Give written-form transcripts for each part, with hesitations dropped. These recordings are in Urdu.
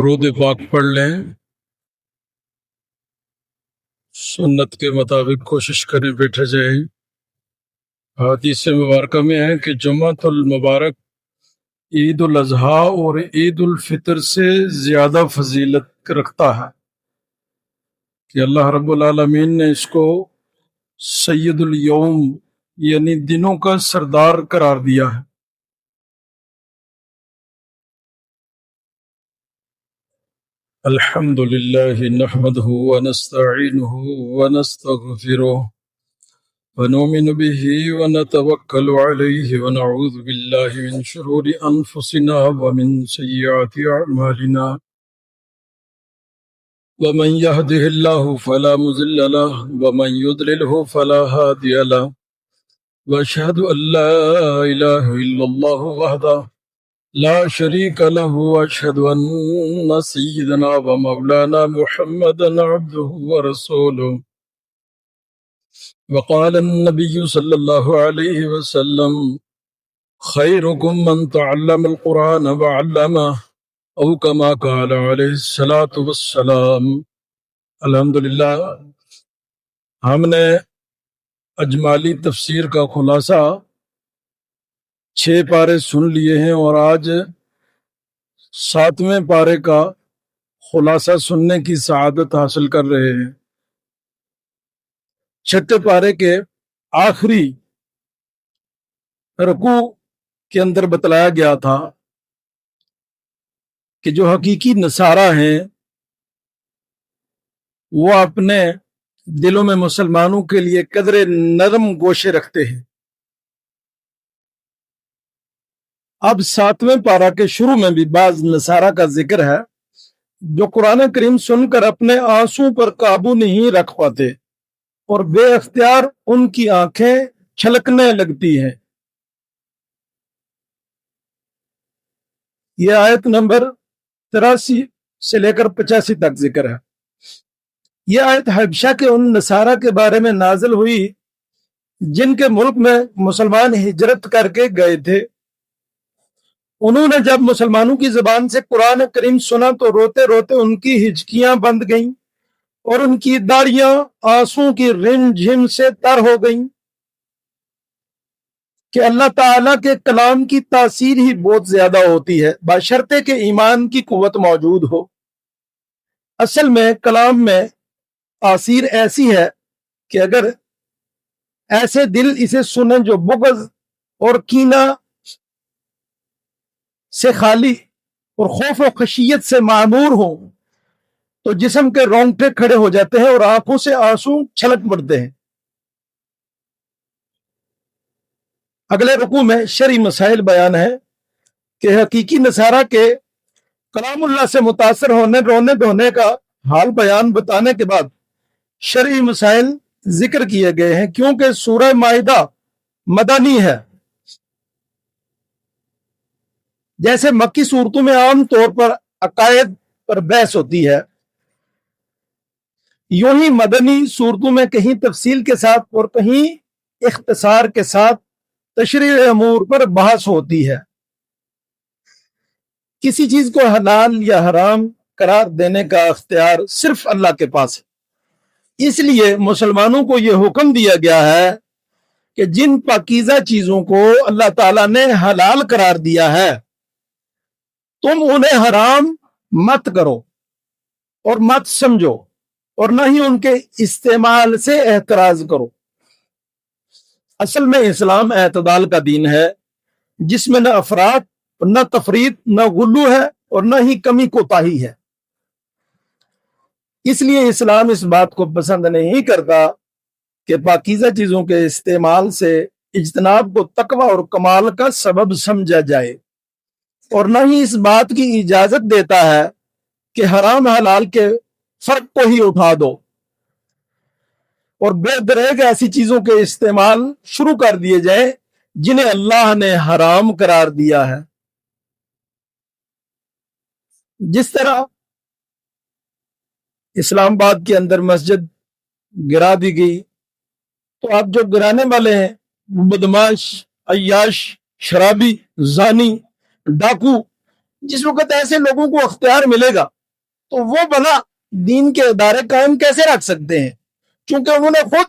درود پاک پڑھ لیں۔ سنت کے مطابق کوشش کریں بیٹھے جائیں۔ حدیث مبارکہ میں ہے کہ جمعۃ المبارک عید الاضحیٰ اور عید الفطر سے زیادہ فضیلت رکھتا ہے، کہ اللہ رب العالمین نے اس کو سید الیوم یعنی دنوں کا سردار قرار دیا ہے۔ الحمد للہ نحمدہ ونستعینہ ونستغفرہ ونؤمن به ونتوکل علیہ ونعوذ باللہ من شرور انفسنا ومن سیئات اعمالنا ومن يهده الله فلا مضل له ومن يضلله فلا هادي له واشهد ان لا اله الا الله وحده لا شريك له واشهد ان سيدنا ومولانا محمدا عبده ورسوله وقال النبي صلى الله عليه وسلم خيركم من تعلم القرآن وعلمه او كما قال عليه الصلاة والسلام۔ الحمدللہ ہم نے اجمالی تفسیر کا خلاصہ 6 پارے سن لیے ہیں اور آج 7ویں پارے کا خلاصہ سننے کی سعادت حاصل کر رہے ہیں۔ 6 پارے کے آخری رکوع کے اندر بتلایا گیا تھا کہ جو حقیقی نصارہ ہیں وہ اپنے دلوں میں مسلمانوں کے لیے قدر نرم گوشے رکھتے ہیں۔ اب 7ویں پارہ کے شروع میں بھی بعض نصارہ کا ذکر ہے جو قرآن کریم سن کر اپنے آنسوں پر قابو نہیں رکھ پاتے اور بے اختیار ان کی آنکھیں چھلکنے لگتی ہیں۔ یہ آیت نمبر 83 سے لے کر 85 تک ذکر ہے۔ یہ آیت حبشہ کے ان نصارہ کے بارے میں نازل ہوئی جن کے ملک میں مسلمان ہجرت کر کے گئے تھے۔ انہوں نے جب مسلمانوں کی زبان سے قرآن کریم سنا تو روتے روتے ان کی ہچکیاں بند گئیں اور ان کی داڑیاں آنسوں کی رم جھم سے تر ہو گئیں کہ اللہ تعالیٰ کے کلام کی تاثیر ہی بہت زیادہ ہوتی ہے بشرطے کہ ایمان کی قوت موجود ہو۔ اصل میں کلام میں تاثیر ایسی ہے کہ اگر ایسے دل اسے سنیں جو بغض اور کینہ سے خالی اور خوف و خشیت سے معمور ہوں تو جسم کے رونگٹے کھڑے ہو جاتے ہیں اور آنکھوں سے آنسو چھلک پڑتے ہیں۔ اگلے رکوع میں شرعی مسائل بیان ہے کہ حقیقی نصارہ کے کلام اللہ سے متاثر ہونے رونے دھونے کا حال بیان بتانے کے بعد شرعی مسائل ذکر کیے گئے ہیں، کیونکہ سورہ مائدہ مدنی ہے۔ جیسے مکی صورتوں میں عام طور پر عقائد پر بحث ہوتی ہے، یوں ہی مدنی صورتوں میں کہیں تفصیل کے ساتھ اور کہیں اختصار کے ساتھ تشریع امور پر بحث ہوتی ہے۔ کسی چیز کو حلال یا حرام قرار دینے کا اختیار صرف اللہ کے پاس ہے، اس لیے مسلمانوں کو یہ حکم دیا گیا ہے کہ جن پاکیزہ چیزوں کو اللہ تعالیٰ نے حلال قرار دیا ہے تم انہیں حرام مت کرو اور مت سمجھو اور نہ ہی ان کے استعمال سے احتراز کرو۔ اصل میں اسلام اعتدال کا دین ہے جس میں نہ افراط نہ تفریط نہ غلو ہے اور نہ ہی کمی کوتاہی ہے۔ اس لیے اسلام اس بات کو پسند نہیں کرتا کہ پاکیزہ چیزوں کے استعمال سے اجتناب کو تقوی اور کمال کا سبب سمجھا جائے، اور نہ ہی اس بات کی اجازت دیتا ہے کہ حرام حلال کے فرق کو ہی اٹھا دو اور بے دریغ ایسی چیزوں کے استعمال شروع کر دیے جائیں جنہیں اللہ نے حرام قرار دیا ہے۔ جس طرح اسلام آباد کے اندر مسجد گرا دی گئی تو اب جو گرانے والے ہیں وہ بدماش، عیاش، شرابی، زانی، ڈاکو جس وقت ایسے لوگوں کو اختیار ملے گا تو وہ بھلا دین کے ادارے قائم کیسے رکھ سکتے ہیں؟ کیونکہ انہوں نے خود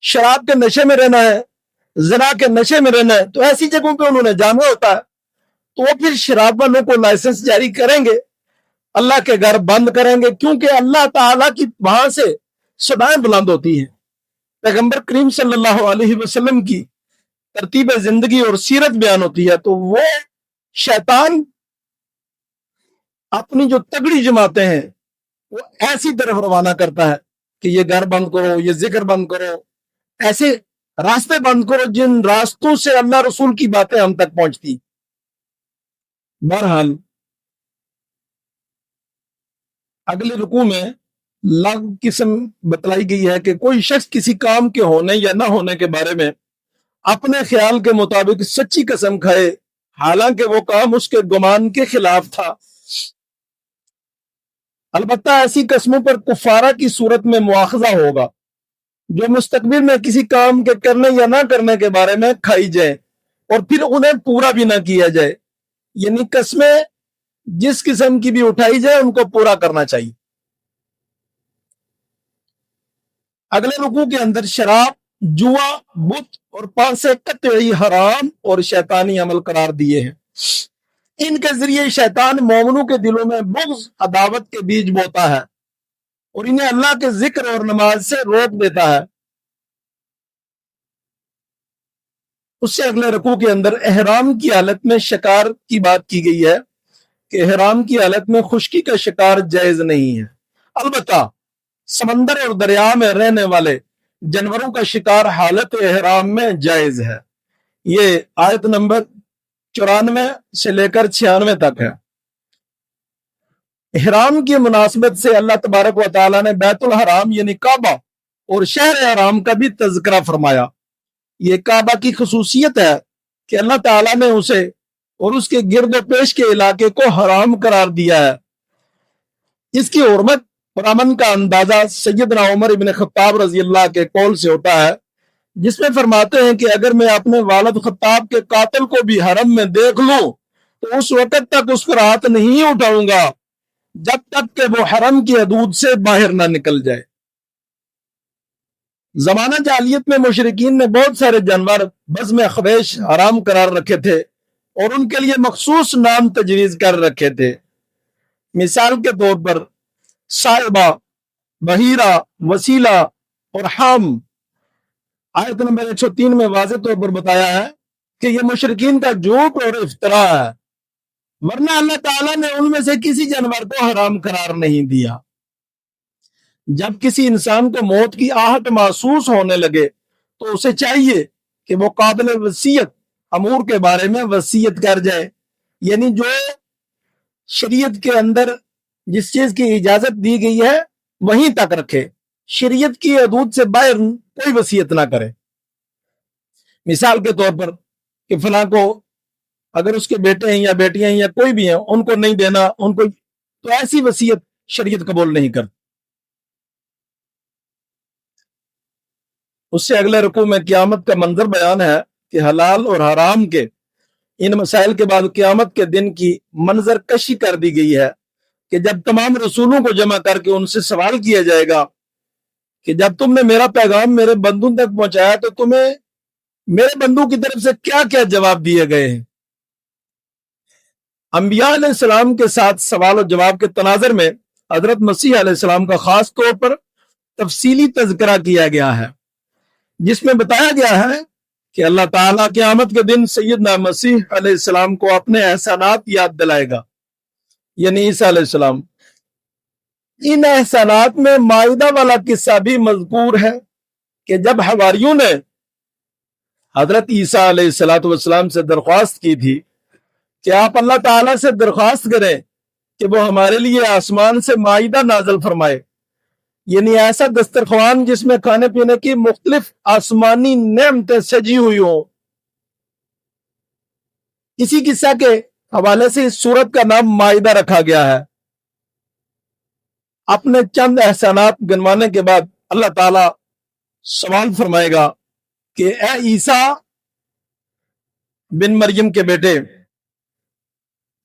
شراب کے نشے میں رہنا ہے، زنا کے نشے میں رہنا ہے، تو ایسی جگہوں پہ انہوں نے جانا ہوتا ہے، تو وہ پھر شراب والوں کو لائسنس جاری کریں گے، اللہ کے گھر بند کریں گے، کیونکہ اللہ تعالیٰ کی وہاں سے صدائیں بلند ہوتی ہیں۔ پیغمبر کریم صلی اللہ علیہ وسلم کی ترتیب زندگی اور سیرت بیان ہوتی ہے، تو وہ شیطان اپنی جو تگڑی جماعتیں ہیں وہ ایسی طرف روانہ کرتا ہے کہ یہ گھر بند کرو، یہ ذکر بند کرو، ایسے راستے بند کرو جن راستوں سے اللہ رسول کی باتیں ہم تک پہنچتی۔ بہرحال اگلے رکوع میں لاغ قسم بتلائی گئی ہے کہ کوئی شخص کسی کام کے ہونے یا نہ ہونے کے بارے میں اپنے خیال کے مطابق سچی قسم کھائے، حالانکہ وہ کام اس کے گمان کے خلاف تھا۔ البتہ ایسی قسموں پر کفارہ کی صورت میں مواخذہ ہوگا جو مستقبل میں کسی کام کے کرنے یا نہ کرنے کے بارے میں کھائی جائے اور پھر انہیں پورا بھی نہ کیا جائے، یعنی قسمیں جس قسم کی بھی اٹھائی جائے ان کو پورا کرنا چاہیے۔ اگلے رکوع کے اندر شراب، جوا، بت اور پانسے قطعی حرام اور شیطانی عمل قرار دیے ہیں۔ ان کے ذریعے شیطان مومنوں کے دلوں میں بغض، عداوت کے بیج بوتا ہے اور انہیں اللہ کے ذکر اور نماز سے روک دیتا ہے۔ اس سے اگلے رکوع کے اندر احرام کی حالت میں شکار کی بات کی گئی ہے کہ احرام کی حالت میں خشکی کا شکار جائز نہیں ہے، البتہ سمندر اور دریا میں رہنے والے جانوروں کا شکار حالت احرام میں جائز ہے۔ یہ آیت نمبر 94 سے لے کر 96 تک ہے۔ احرام کی مناسبت سے اللہ تبارک و تعالیٰ نے بیت الحرام یعنی کعبہ اور شہر حرام کا بھی تذکرہ فرمایا۔ یہ کعبہ کی خصوصیت ہے کہ اللہ تعالیٰ نے اسے اور اس کے گرد و پیش کے علاقے کو حرام قرار دیا ہے۔ اس کی حرمت اور امن کا اندازہ سیدنا عمر ابن خطاب رضی اللہ کے قول سے ہوتا ہے، جس میں فرماتے ہیں کہ اگر میں اپنے والد خطاب کے قاتل کو بھی حرم میں دیکھ لوں تو اس وقت تک اس پر ہاتھ نہیں اٹھاؤں گا جب تک کہ وہ حرم کی حدود سے باہر نہ نکل جائے۔ زمانہ جاہلیت میں مشرکین نے بہت سارے جانور بزم خبیش حرام قرار رکھے تھے اور ان کے لیے مخصوص نام تجویز کر رکھے تھے۔ مثال کے طور پر صائبہ، بحیرہ، وسیلہ اور حام۔ آیت نمبر 103 میں واضح طور پر بتایا ہے کہ یہ مشرکین کا جھوٹ اور افتراء ہے، ورنہ اللہ تعالیٰ نے ان میں سے کسی جانور کو حرام قرار نہیں دیا۔ جب کسی انسان کو موت کی آہٹ محسوس ہونے لگے تو اسے چاہیے کہ وہ قابل وصیت امور کے بارے میں وصیت کر جائے، یعنی جو شریعت کے اندر جس چیز کی اجازت دی گئی ہے وہیں تک رکھے، شریعت کی حدود سے باہر کوئی وصیت نہ کرے۔ مثال کے طور پر کہ فلاں کو اگر اس کے بیٹے ہیں یا بیٹیاں ہیں یا کوئی بھی ہیں ان کو نہیں دینا، ان کو، تو ایسی وصیت شریعت قبول نہیں کرتی۔ اس سے اگلے رکوع میں قیامت کا منظر بیان ہے کہ حلال اور حرام کے ان مسائل کے بعد قیامت کے دن کی منظر کشی کر دی گئی ہے کہ جب تمام رسولوں کو جمع کر کے ان سے سوال کیا جائے گا کہ جب تم نے میرا پیغام میرے بندوں تک پہنچایا تو تمہیں میرے بندوں کی طرف سے کیا کیا جواب دیے گئے ہیں۔ انبیاء علیہ السلام کے ساتھ سوال و جواب کے تناظر میں حضرت مسیح علیہ السلام کا خاص طور پر تفصیلی تذکرہ کیا گیا ہے، جس میں بتایا گیا ہے کہ اللہ تعالیٰ قیامت کے دن سیدنا مسیح علیہ السلام کو اپنے احسانات یاد دلائے گا، یعنی عیسیٰ علیہ السلام۔ ان احسانات میں مائدہ والا قصہ بھی مذکور ہے کہ جب حواریوں نے حضرت عیسیٰ علیہ السلام سے درخواست کی تھی کہ آپ اللہ تعالیٰ سے درخواست کریں کہ وہ ہمارے لیے آسمان سے مائدہ نازل فرمائے، یعنی ایسا دسترخوان جس میں کھانے پینے کی مختلف آسمانی نعمتیں سجی ہوئی ہوں۔ اسی قصہ کے حوالے سے اس سورت کا نام مائدہ رکھا گیا ہے۔ اپنے چند احسانات گنوانے کے بعد اللہ تعالیٰ سوال فرمائے گا کہ اے عیسیٰ بن مریم کے بیٹے،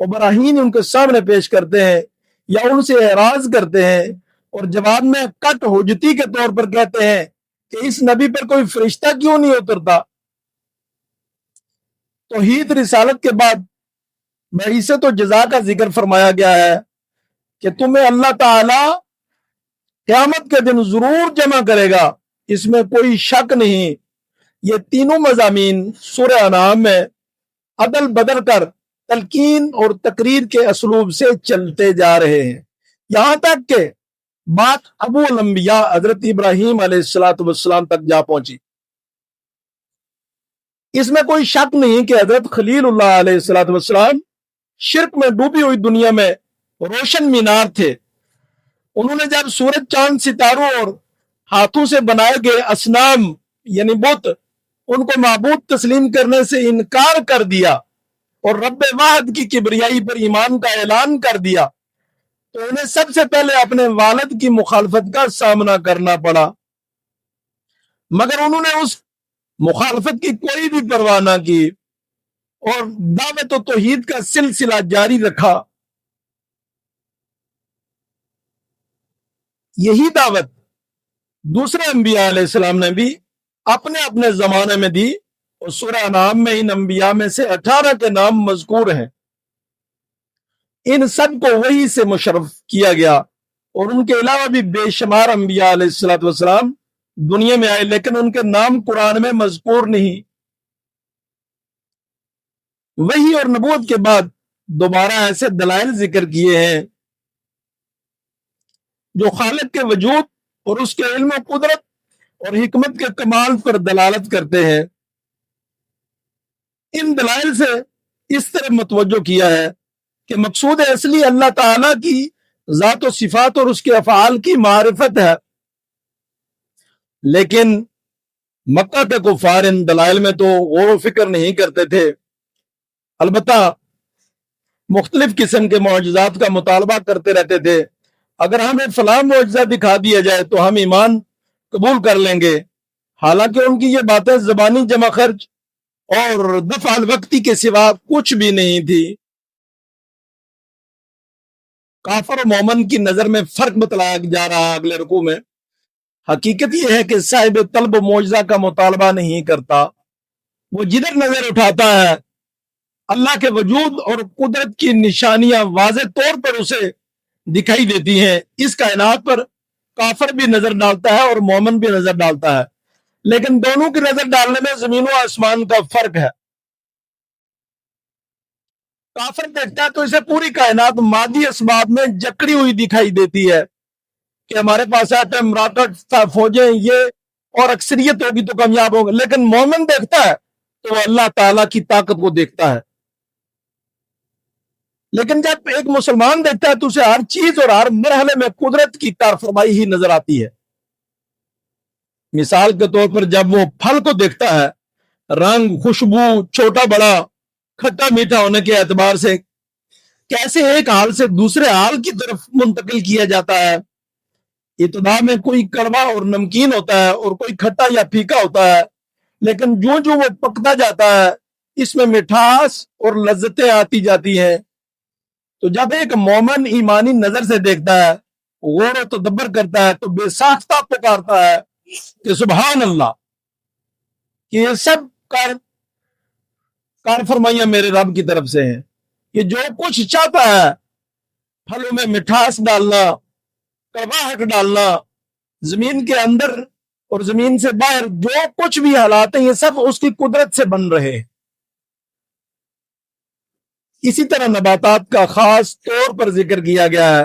اور براہین ان کے سامنے پیش کرتے ہیں یا ان سے اعراض کرتے ہیں اور جواب میں کٹ حجتی کے طور پر کہتے ہیں کہ اس نبی پر کوئی فرشتہ کیوں نہیں اترتا؟ توحید رسالت کے بعد بعثت و جزا کا ذکر فرمایا گیا ہے کہ تمہیں اللہ تعالی قیامت کے دن ضرور جمع کرے گا، اس میں کوئی شک نہیں۔ یہ تینوں مضامین سورہ انعام میں عدل بدل کر تلقین اور تقریر کے اسلوب سے چلتے جا رہے ہیں، یہاں تک کہ بات ابو الانبیاء حضرت ابراہیم علیہ السلام تک جا پہنچی۔ اس میں کوئی شک نہیں کہ حضرت خلیل اللہ علیہ السلام شرک میں ڈوبی ہوئی دنیا میں روشن مینار تھے۔ انہوں نے جب سورج چاند ستاروں اور ہاتھوں سے بنائے گئے اصنام یعنی بت ان کو معبود تسلیم کرنے سے انکار کر دیا اور رب واحد کی کبریائی پر ایمان کا اعلان کر دیا تو انہیں سب سے پہلے اپنے والد کی مخالفت کا سامنا کرنا پڑا، مگر انہوں نے اس مخالفت کی کوئی بھی پرواہ نہ کی اور دعوت و توحید کا سلسلہ جاری رکھا۔ یہی دعوت دوسرے انبیاء علیہ السلام نے بھی اپنے اپنے زمانے میں دی اور سورہ انعام میں ان انبیاء میں سے 18 کے نام مذکور ہیں۔ ان سب کو وحی سے مشرف کیا گیا اور ان کے علاوہ بھی بے شمار انبیاء علیہ السلام دنیا میں آئے، لیکن ان کے نام قرآن میں مذکور نہیں۔ وحی اور نبوت کے بعد دوبارہ ایسے دلائل ذکر کیے ہیں جو خالق کے وجود اور اس کے علم و قدرت اور حکمت کے کمال پر دلالت کرتے ہیں۔ ان دلائل سے اس طرح متوجہ کیا ہے کہ مقصود اصلی اللہ تعالی کی ذات و صفات اور اس کے افعال کی معرفت ہے، لیکن مکہ کے کفار ان دلائل میں تو غور و فکر نہیں کرتے تھے، البتہ مختلف قسم کے معجزات کا مطالبہ کرتے رہتے تھے۔ اگر ہمیں فلاں معجزہ دکھا دیا جائے تو ہم ایمان قبول کر لیں گے، حالانکہ ان کی یہ باتیں زبانی جمع خرچ اور دفع الوقتی کے سوا کچھ بھی نہیں تھی۔ کافر و مومن کی نظر میں فرق بتلایا جا رہا اگلے رکوع میں۔ حقیقت یہ ہے کہ صاحب طلب و معجزہ کا مطالبہ نہیں کرتا، وہ جدھر نظر اٹھاتا ہے اللہ کے وجود اور قدرت کی نشانیاں واضح طور پر اسے دکھائی دیتی ہیں۔ اس کائنات پر کافر بھی نظر ڈالتا ہے اور مومن بھی نظر ڈالتا ہے، لیکن دونوں کی نظر ڈالنے میں زمین و آسمان کا فرق ہے۔ کافر دیکھتا ہے تو اسے پوری کائنات مادی اسباب میں جکڑی ہوئی دکھائی دیتی ہے کہ ہمارے پاس ایٹم، راکٹ، فوجیں یہ اور اکثریت ہوگی تو کامیاب ہوں گے، لیکن مومن دیکھتا ہے تو وہ اللہ تعالیٰ کی طاقت کو دیکھتا ہے۔ لیکن جب ایک مسلمان دیکھتا ہے تو اسے ہر چیز اور ہر مرحلے میں قدرت کی کارفرمائی ہی نظر آتی ہے۔ مثال کے طور پر جب وہ پھل کو دیکھتا ہے، رنگ، خوشبو، چھوٹا بڑا، کھٹا میٹھا ہونے کے اعتبار سے کیسے ایک حال سے دوسرے حال کی طرف منتقل کیا جاتا ہے۔ ابتدا میں کوئی کڑوا اور نمکین ہوتا ہے اور کوئی کھٹا یا پھیکا ہوتا ہے، لیکن جو جو وہ پکتا جاتا ہے اس میں مٹھاس اور لذتیں آتی جاتی ہیں۔ تو جب ایک مومن ایمانی نظر سے دیکھتا ہے، غور و تدبر کرتا ہے، تو بے ساختہ پکارتا ہے کہ سبحان اللہ، کہ یہ سب کار فرمائیاں میرے رب کی طرف سے ہیں۔ یہ جو کچھ چاہتا ہے، پھلوں میں مٹھاس ڈالنا، کڑواہٹ ڈالنا، زمین کے اندر اور زمین سے باہر جو کچھ بھی حالات ہیں، یہ سب اس کی قدرت سے بن رہے ہیں۔ اسی طرح نباتات کا خاص طور پر ذکر کیا گیا ہے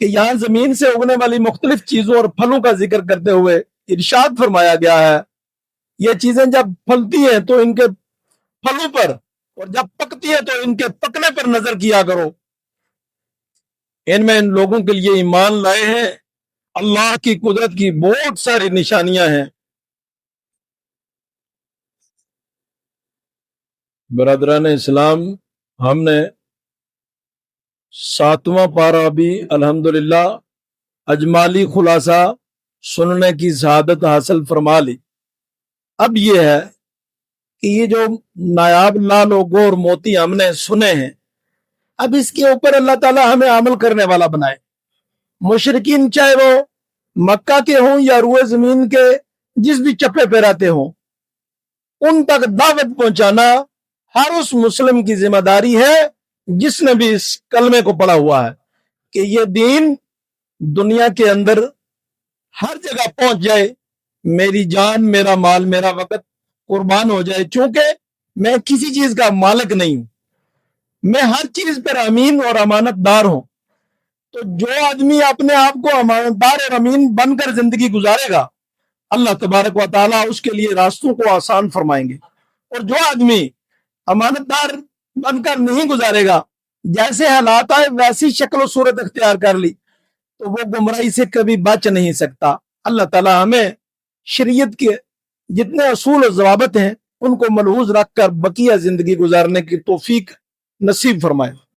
کہ یہاں زمین سے اگنے والی مختلف چیزوں اور پھلوں کا ذکر کرتے ہوئے ارشاد فرمایا گیا ہے، یہ چیزیں جب پھلتی ہیں تو ان کے پھلوں پر، اور جب پکتی ہیں تو ان کے پکنے پر نظر کیا کرو، ان میں ان لوگوں کے لیے ایمان لائے ہیں اللہ کی قدرت کی بہت ساری نشانیاں ہیں۔ برادران اسلام، ہم نے 7واں پارہ بھی الحمدللہ اجمالی خلاصہ سننے کی سعادت حاصل فرما لی۔ اب یہ ہے کہ یہ جو نایاب لال و گور موتی ہم نے سنے ہیں، اب اس کے اوپر اللہ تعالیٰ ہمیں عمل کرنے والا بنائے. مشرکین چاہے وہ مکہ کے ہوں یا روئے زمین کے جس بھی چپے پہ رہتے ہوں، ان تک دعوت پہنچانا ہر اس مسلم کی ذمہ داری ہے جس نے بھی اس کلمے کو پڑھا ہوا ہے کہ یہ دین دنیا کے اندر ہر جگہ پہنچ جائے، میری جان، میرا مال، میرا وقت قربان ہو جائے. چونکہ میں کسی چیز کا مالک نہیں ہوں، میں ہر چیز پر امین اور امانت دار ہوں. تو جو آدمی اپنے آپ کو امانت دار اور امین بن کر زندگی گزارے گا، اللہ تبارک و تعالیٰ اس کے لیے راستوں کو آسان فرمائیں گے. اور جو آدمی امانت دار بن کر نہیں گزارے گا، جیسے حالات آئے ویسی شکل و صورت اختیار کر لی، تو وہ گمراہی سے کبھی بچ نہیں سکتا. اللہ تعالیٰ ہمیں شریعت کے جتنے اصول و ضوابط ہیں ان کو ملحوظ رکھ کر بقیہ زندگی گزارنے کی توفیق نصیب فرمائے.